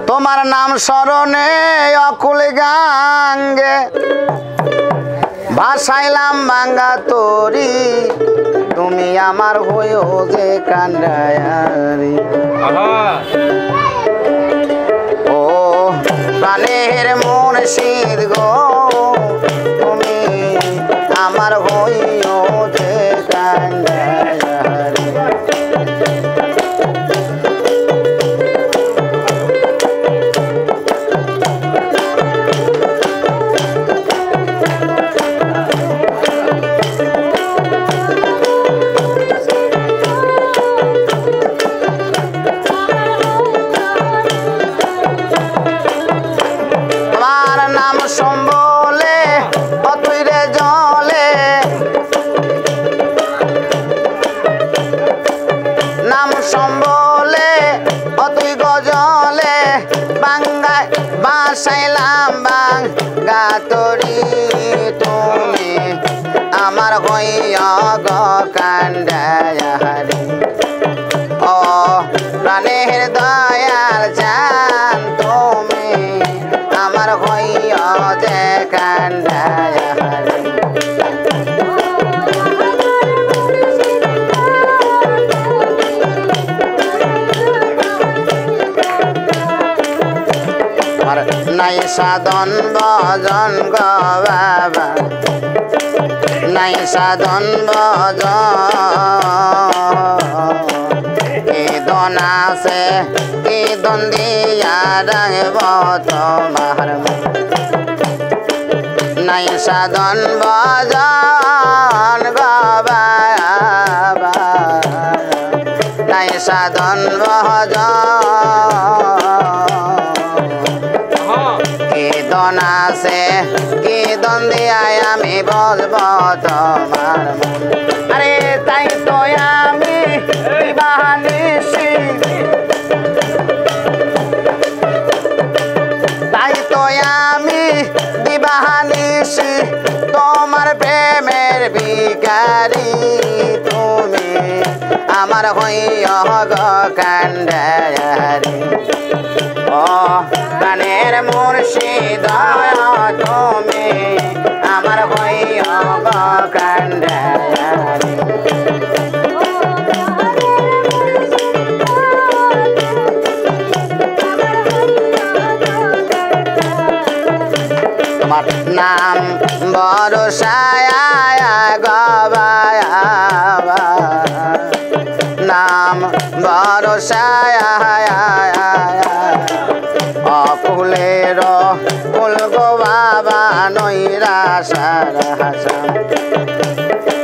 তোমার নাম স্মরণে অকুল গাঙ্গে ভাসাইলাম ভাঙ্গা তরি তুমি আমার হইও যে কান্ডায়ারি ও প্রাণের মুর্শিদ গো তুমি আমার হইও যে কান্ডায়ারি বাসাইলাম ভাঙ্গা তরি তুমি আমার হইয়া গো কান্ডায়ারি ও প্রাণের দয়াল জান তুমি আমার হইয়া যে কান্ডায়ারি নাই সাধন ভজন গো বাবা নাই সাধন ভজন কীর্তন আছে কীর্তন দিয়া রাখব তোমার নাই সাধন ভজন গো বাবা নাই সাধন ভজন কীর্তন আছে কীর্তন দিয়াই আমি বলবো তোমার আরে তাই তো আমি বাহানিসি তাই তো আমি দিবাহানিসি তোমার প্রেমের ভিখারি তুমি আমার হইয়া গো কান্ডায়ারি ও প্রাণের মুর্শিদ তুমি আমার হইয়া গো কান্ডায়ারি তোমার নাম ভরসায় গবায়া নাম ভরসায় অকুলের কুল গো বাবা নৈরাশার হাসা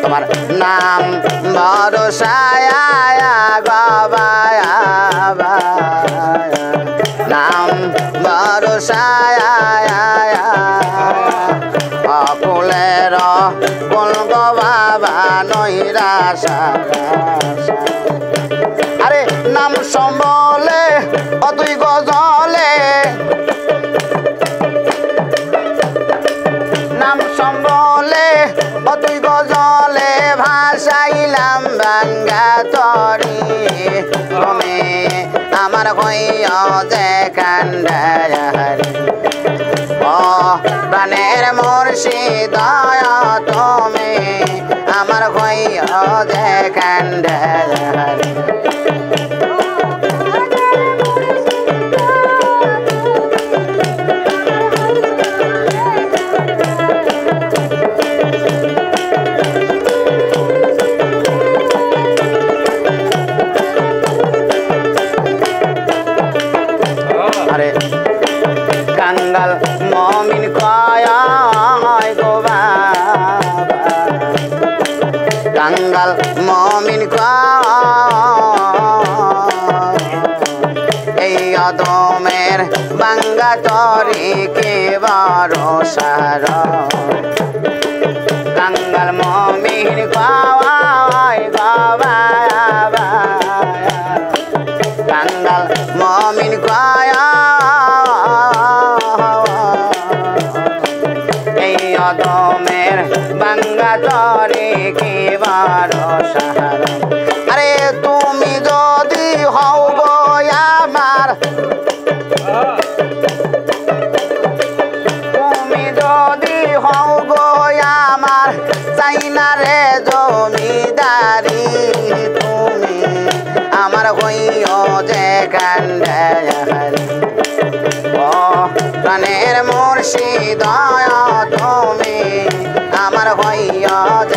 তোমার নাম ভরসায় গবায়া নাম ভরসায় অকুলের কুল গো বাবা নৈরাশার আরে নাম সম্বলে অতুই গজলে নাম সম্বলে অতুই গজলে ভাসাইলাম ভাঙ্গা তরি তুমি আমার হইয়া যে কান্ডায়ারি ও প্রাণের মুর্শিদ তুমি আমার হইয়া যে কান্ডায়ারি আরে কাঙ্গাল মমিন কয় গো বাবা কাঙ্গাল মমিন এই অদমের ভাঙ্গা তরি কে ভরসার কাঙ্গাল মমিন কয় গো বাবা কাঙ্গাল মমিন কয় এই অদমের ভাঙ্গা তরি কে ভরসা আরে তুমি যদি হও গো আমার নজর